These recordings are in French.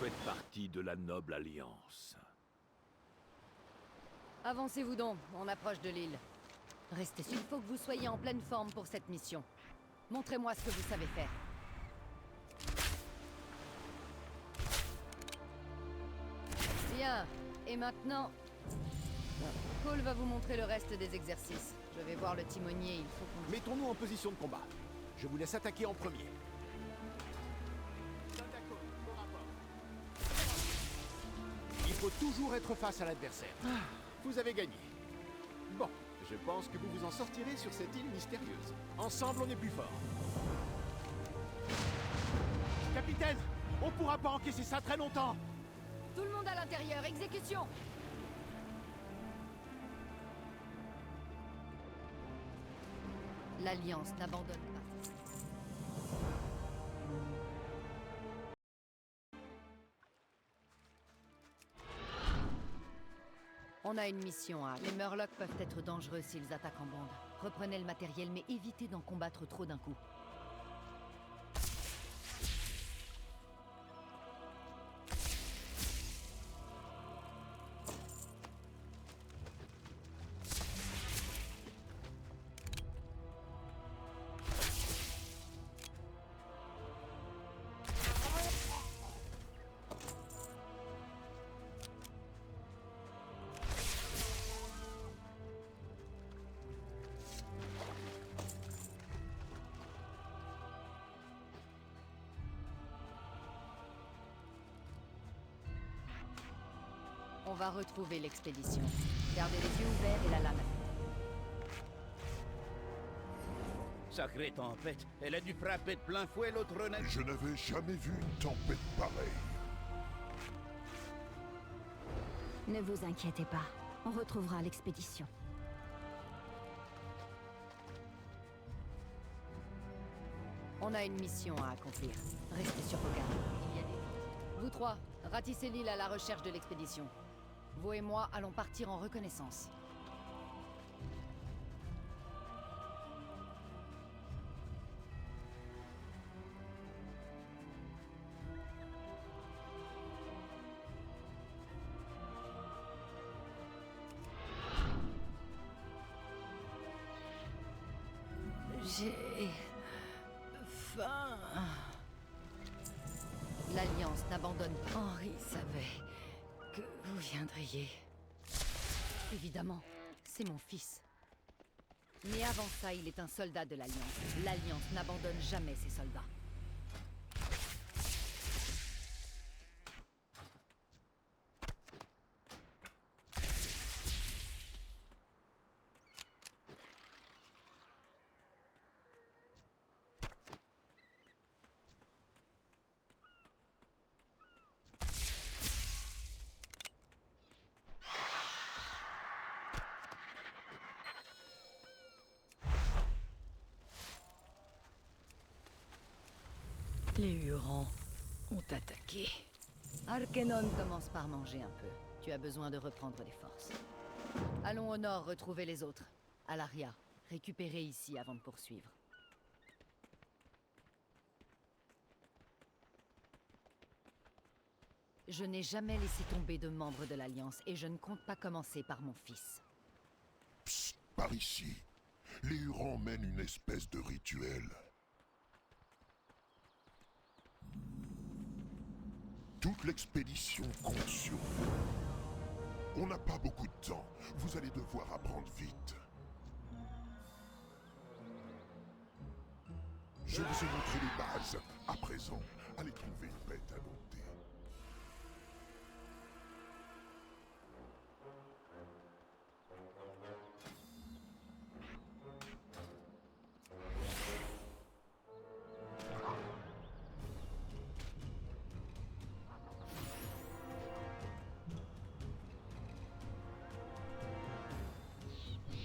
faites partie de la noble alliance. Avancez-vous donc, on approche de l'île. Restez sûr, il faut que vous soyez en pleine forme pour cette mission. Montrez-moi ce que vous savez faire. Bien, et maintenant... Cole va vous montrer le reste des exercices. Je vais voir le timonier, il faut qu'on... Mettons-nous en position de combat. Je vous laisse attaquer en premier. Il faut toujours être face à l'adversaire. Vous avez gagné. Bon, je pense que vous vous en sortirez sur cette île mystérieuse. Ensemble, on est plus fort. Capitaine, on pourra pas encaisser ça très longtemps. Tout le monde à l'intérieur, exécution! L'Alliance n'abandonne pas. On a une mission à... Les Murlocs peuvent être dangereux s'ils attaquent en bande. Reprenez le matériel, mais évitez d'en combattre trop d'un coup. On va retrouver l'expédition. Gardez les yeux ouverts et la lame. Sacrée tempête, elle a dû frapper de plein fouet l'autre navire. Je n'avais jamais vu une tempête pareille. Ne vous inquiétez pas, on retrouvera l'expédition. On a une mission à accomplir. Restez sur vos gardes. Il y a des... Vous trois, ratissez l'île à la recherche de l'expédition. Vous et moi allons partir en reconnaissance. J'ai... faim. L'Alliance n'abandonne pas. Henri savait que vous viendriez. Évidemment, c'est mon fils. Mais avant ça, il est un soldat de l'Alliance. L'Alliance n'abandonne jamais ses soldats. Les Hurons ont attaqué. Arkenon commence par manger un peu. Tu as besoin de reprendre des forces. Allons au nord retrouver les autres. Alaria, récupérez ici avant de poursuivre. Je n'ai jamais laissé tomber de membres de l'Alliance et je ne compte pas commencer par mon fils. Psst, par ici. Les Hurons mènent une espèce de rituel. Toute l'expédition compte sur vous. On n'a pas beaucoup de temps. Vous allez devoir apprendre vite. Je vous ai montré les bases. À présent, allez trouver une bête à dompter.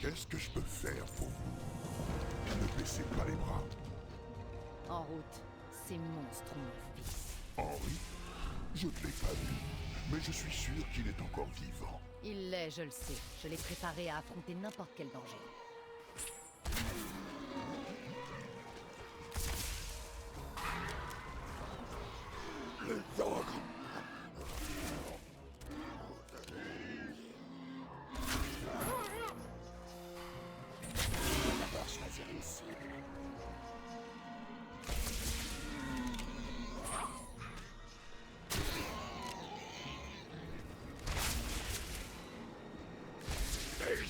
Qu'est-ce que je peux faire pour vous? Ne baissez pas les bras. En route, ces monstres, mon fils. Henri? Je ne l'ai pas vu, mais je suis sûr qu'il est encore vivant. Il l'est, je le sais. Je l'ai préparé à affronter n'importe quel danger. Les ogres!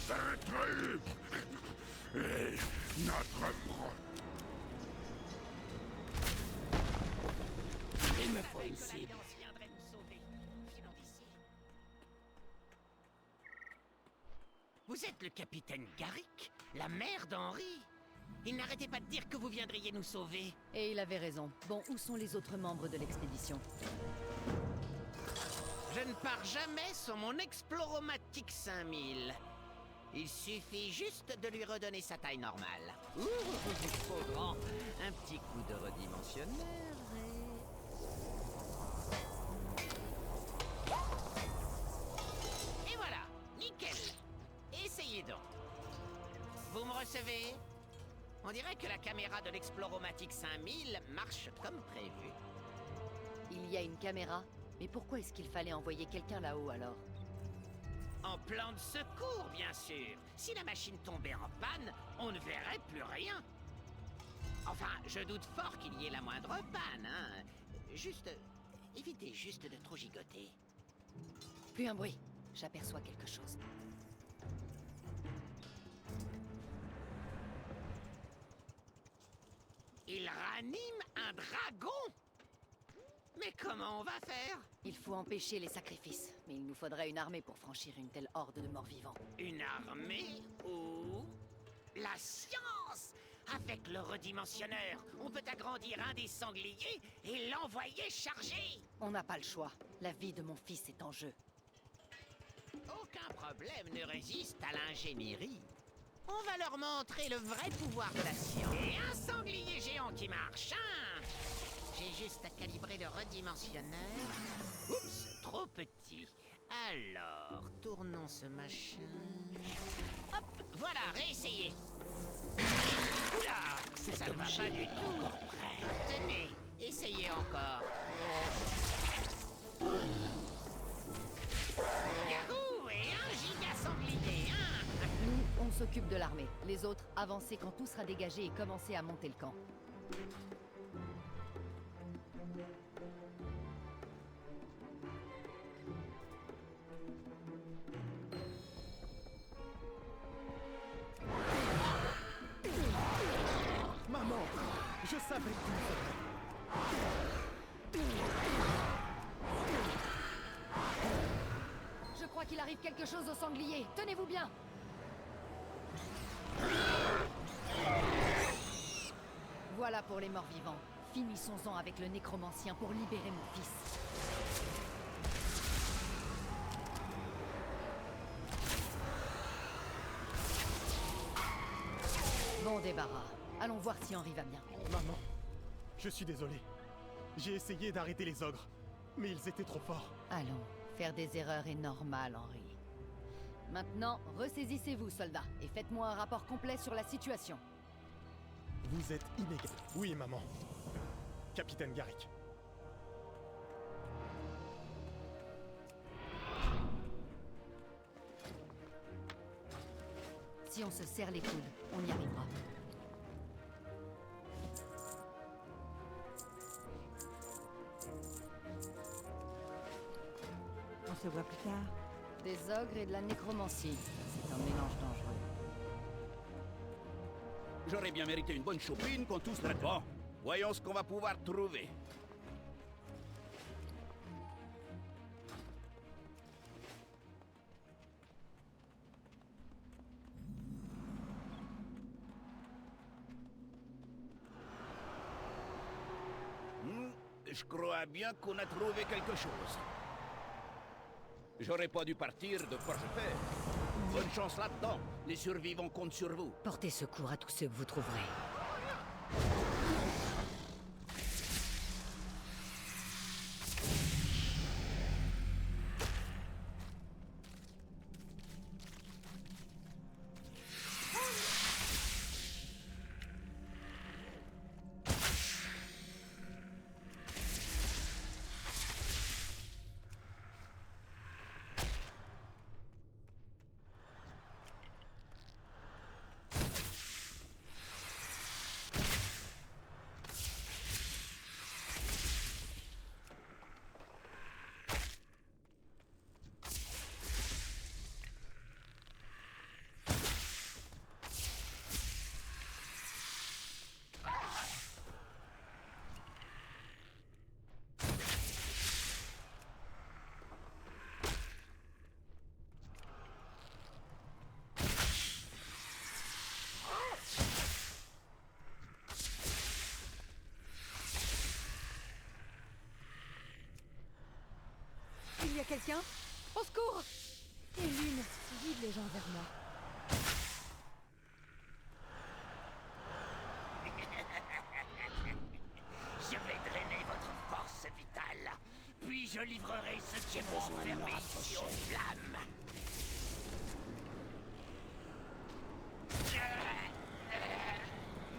vaincrai. Et notre pro... Il me faut une cible. Vous êtes le capitaine Garrick, la mère d'Henri. Il n'arrêtait pas de dire que vous viendriez nous sauver. Et il avait raison. Bon, où sont les autres membres de l'expédition? Je ne pars jamais sans mon Exploromatique 5000. Il suffit juste de lui redonner sa taille normale. Ouh, trop grand. Un petit coup de redimensionneur et voilà, nickel. Essayez donc. Vous me recevez? On dirait que la caméra de l'Exploromatique 5000 marche comme prévu. Il y a une caméra? Mais pourquoi est-ce qu'il fallait envoyer quelqu'un là-haut alors? En plan de secours, bien sûr. Si la machine tombait en panne, on ne verrait plus rien. Enfin, je doute fort qu'il y ait la moindre panne, hein. Juste... évitez juste de trop gigoter. Plus un bruit. J'aperçois quelque chose. Il ranime un dragon? Mais comment on va faire? Il faut empêcher les sacrifices. Mais il nous faudrait une armée pour franchir une telle horde de morts-vivants. Une armée ou... la science? Avec le redimensionneur, on peut agrandir un des sangliers et l'envoyer charger. On n'a pas le choix. La vie de mon fils est en jeu. Aucun problème ne résiste à l'ingénierie. On va leur montrer le vrai pouvoir de la science. Et un sanglier géant qui marche, hein? J'ai juste à calibrer le redimensionneur. Oups, trop petit. Alors, tournons ce machin. Hop, voilà, réessayez. Oula, ça ne va pas du tout. Tenez, essayez encore. Yahoo, et un giga sanglier, hein? Nous, on s'occupe de l'armée. Les autres, avancez quand tout sera dégagé et commencez à monter le camp. Maman, je savais que tu le ferais. Je crois qu'il arrive quelque chose au sanglier. Tenez-vous bien. Voilà pour les morts vivants. Finissons-en avec le nécromancien pour libérer mon fils. Bon débarras. Allons voir si Henri va bien. Maman, je suis désolé. J'ai essayé d'arrêter les ogres, mais ils étaient trop forts. Allons, faire des erreurs est normal, Henri. Maintenant, ressaisissez-vous, soldats, et faites-moi un rapport complet sur la situation. Vous êtes inégal. Oui, maman. Capitaine Garrick. Si on se serre les coudes, on y arrivera. On se voit plus tard. Des ogres et de la nécromancie. C'est un mélange dangereux. J'aurais bien mérité une bonne chopine quand tout serait bon. Voyons ce qu'on va pouvoir trouver. Je crois bien qu'on a trouvé quelque chose. J'aurais pas dû partir de Porchefait. Bonne chance là-dedans. Les survivants comptent sur vous. Portez secours à tous ceux que vous trouverez. a quelqu'un? Au secours! Et l'une, guide les gens vers moi. Je vais drainer votre force vitale, puis je livrerai ce qui est enfermé ici aux flammes.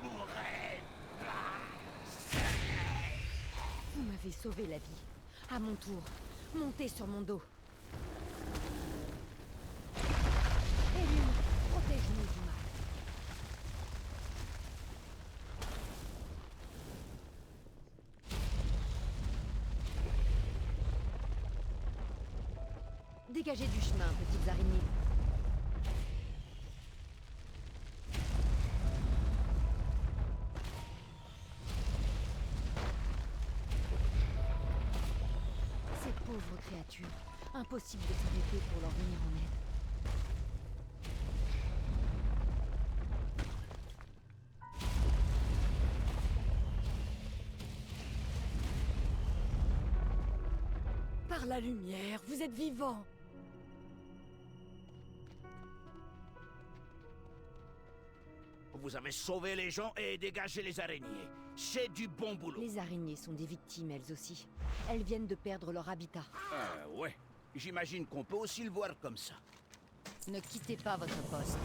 Mourrez pas. Vous m'avez sauvé la vie. À mon tour, montez sur mon dos. Et l'une, protège-nous du mal. Dégagez du chemin, petites araignées. Ces pauvres créatures, impossible de s'arrêter pour leur venir en aide. Par la lumière, vous êtes vivants. Vous avez sauvé les gens et dégagé les araignées. C'est du bon boulot. Les araignées sont des victimes, elles aussi. Elles viennent de perdre leur habitat. Ah ouais. J'imagine qu'on peut aussi le voir comme ça. Ne quittez pas votre poste.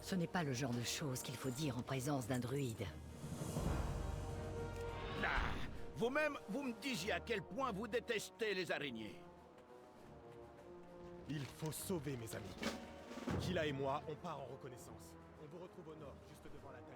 Ce n'est pas le genre de choses qu'il faut dire en présence d'un druide. Ah, vous-même, vous me disiez à quel point vous détestez les araignées. Il faut sauver mes amis. Kila et moi, on part en reconnaissance. On vous retrouve au nord, juste devant la tanière.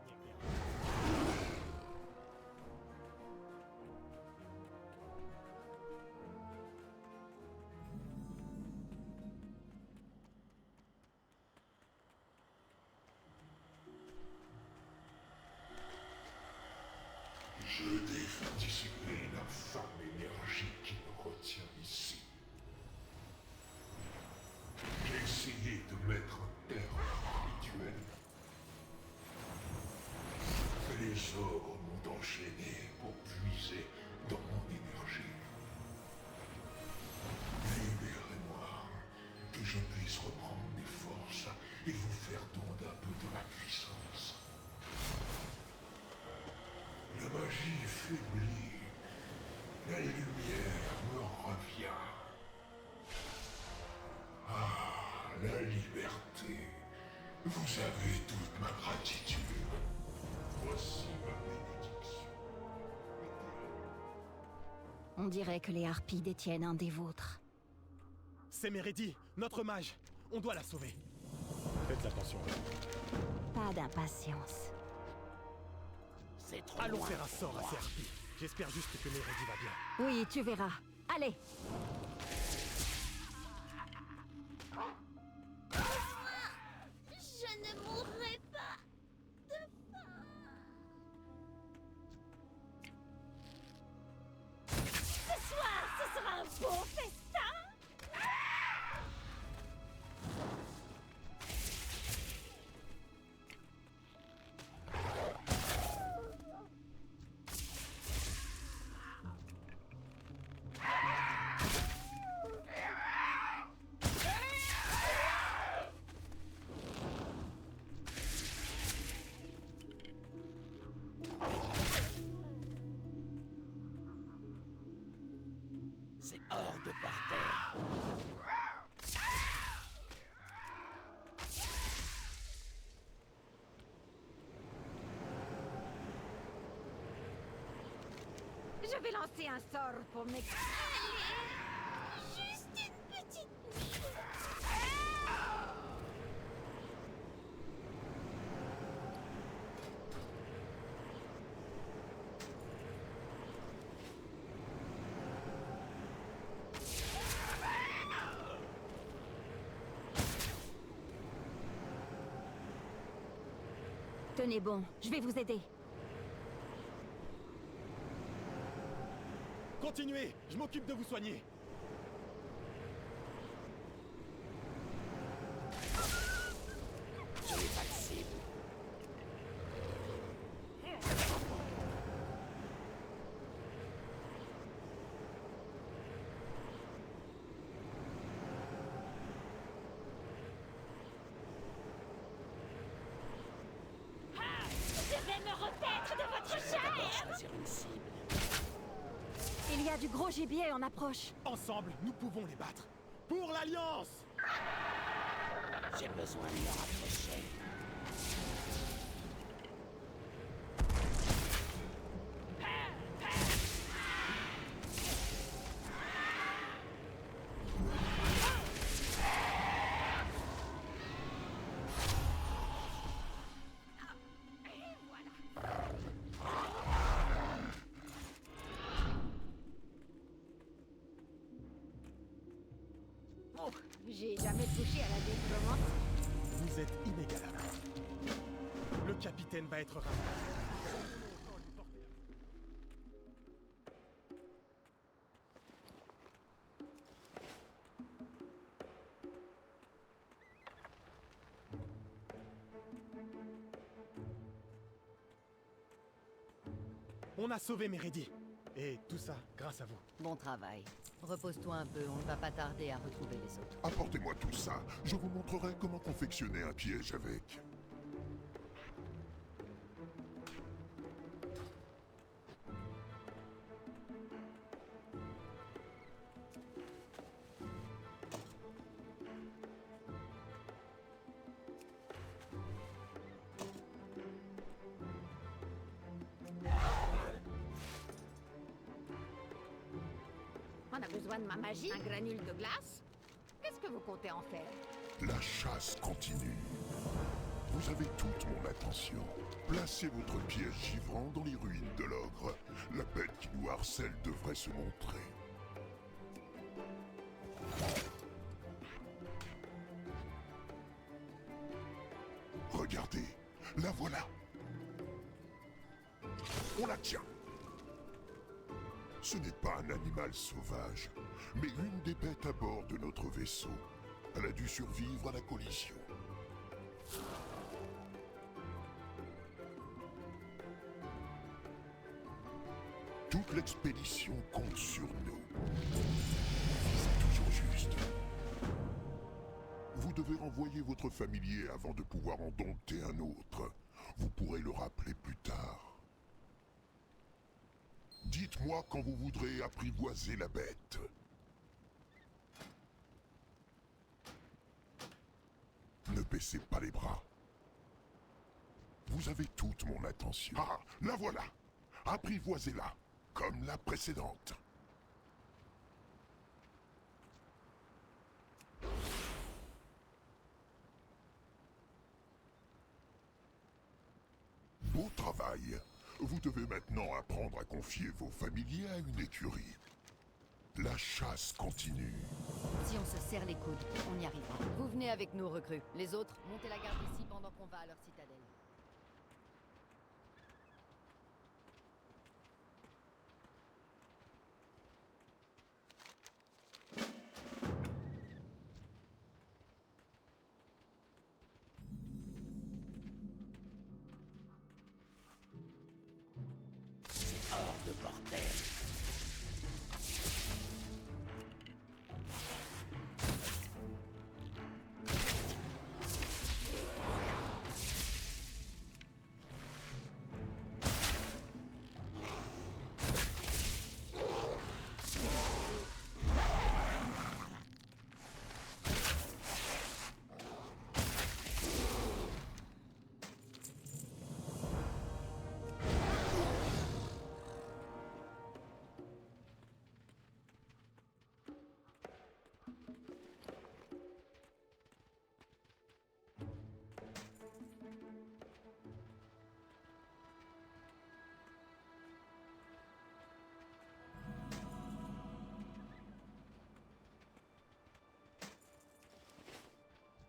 Je devais dissiper l'infâme énergie qui me retient ici. J'ai essayé de mettre un terme au rituel. Mais les ogres m'ont enchaîné pour puiser dans mon énergie. Libérez-moi, que je puisse reprendre mes forces et vous faire don d'un peu de ma puissance. La magie faiblit. La lumière me revient. Ah, la liberté. Vous avez toute ma gratitude. Voici ma bénédiction. On dirait que les harpies détiennent un des vôtres. C'est Méridi, notre mage. On doit la sauver. Faites attention. Pas d'impatience. C'est trop Allons loin. faire un sort à ces harpies. J'espère juste que Méridi va bien. Oui, tu verras. Allez! Je ne mourrai pas de faim. Ce soir, ce sera un bon festin. C'est hors de par terre. Je vais lancer un sort pour m'exprimer. Juste une petite mine. Tenez bon, je vais vous aider. Continuez, je m'occupe de vous soigner. Je n'ai pas de cible. cible. Il y a du gros gibier en approche. Ensemble, nous pouvons les battre. Pour l'Alliance! J'ai besoin de me rapprocher. Oh, j'ai jamais touché à la développement. Vous êtes inégalable. Le capitaine va être ravi. On a sauvé Méridi. Et tout ça grâce à vous. Bon travail. Repose-toi un peu, on ne va pas tarder à retrouver les autres. Apportez-moi tout ça. Je vous montrerai comment confectionner un piège avec. On a besoin de ma magie, un granule de glace. Qu'est-ce que vous comptez en faire? La chasse continue. Vous avez toute mon attention. Placez votre piège givrant dans les ruines de l'ogre. La bête qui nous harcèle devrait se montrer. Regardez, la voilà. On la tient. Ce n'est pas un animal sauvage, mais une des bêtes à bord de notre vaisseau. Elle a dû survivre à la collision. Toute l'expédition compte sur nous. C'est toujours juste. Vous devez renvoyer votre familier avant de pouvoir en dompter un autre. Vous pourrez le rappeler plus tard. Dites-moi quand vous voudrez apprivoiser la bête. Ne baissez pas les bras. Vous avez toute mon attention. Ah, la voilà. Apprivoisez-la, comme la précédente. Beau travail. Vous devez maintenant apprendre à confier vos familiers à une écurie. La chasse continue. Si on se serre les coudes, on y arrivera. Vous venez avec nous, recrues. Les autres, montez la garde ici pendant qu'on va à leur citadelle. Hors de bordel.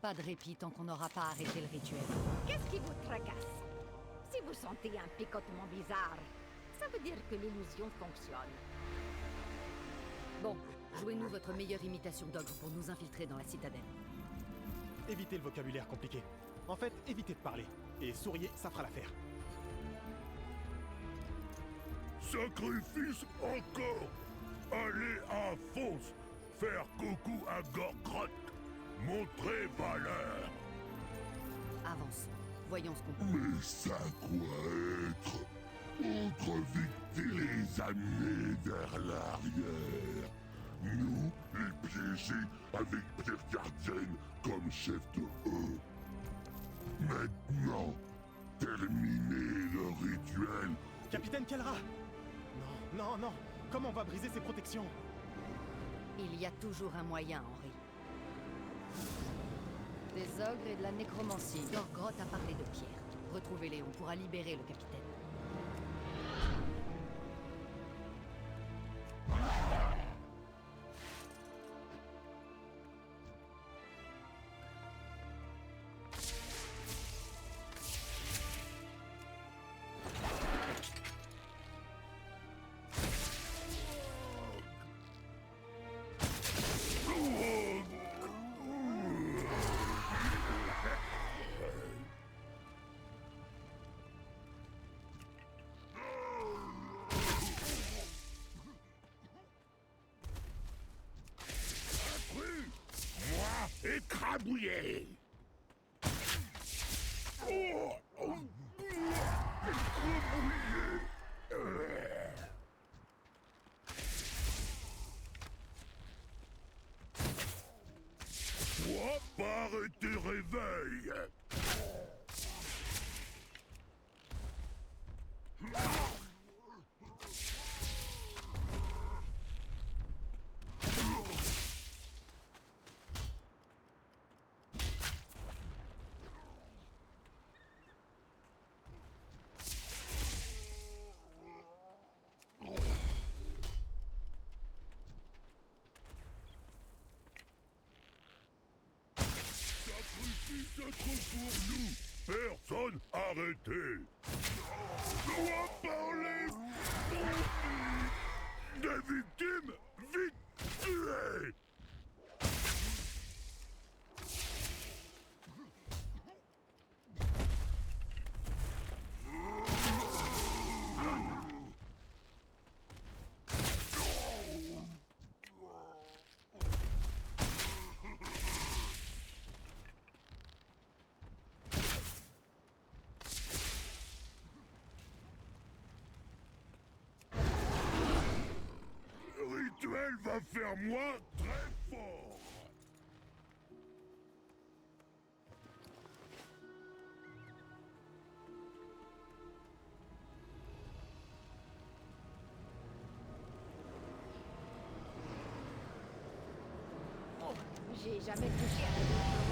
Pas de répit tant qu'on n'aura pas arrêté le rituel. Qu'est-ce qui vous tracasse? Si vous sentez un picotement bizarre, ça veut dire que l'illusion fonctionne. Bon, jouez-nous votre meilleure imitation d'ogre pour nous infiltrer dans la citadelle. Évitez le vocabulaire compliqué. En fait, évitez de parler. Et souriez, ça fera l'affaire. Sacrifice encore. Allez à Fonce, faire coucou à Gorgrot. Montrez valeur. Avance. Voyons ce qu'on peut. Mais ça croit être Contrevicter les amener vers l'arrière. Nous, les piéger avec Pierre Gardienne comme chef de eux. Maintenant, terminez le rituel. Capitaine Kelra! Non, non, non! Comment on va briser ces protections? Il y a toujours un moyen, Henri. Des ogres et de la nécromancie. Gorgroth a parlé de Pierre. Retrouvez-les, on pourra libérer le capitaine. Écrabouillé. Toi, pars et te réveille. Pour nous, personne arrêté. Dois parler. Des victimes vite tuées. Le rituel va faire moi très fort. J'ai jamais touché à la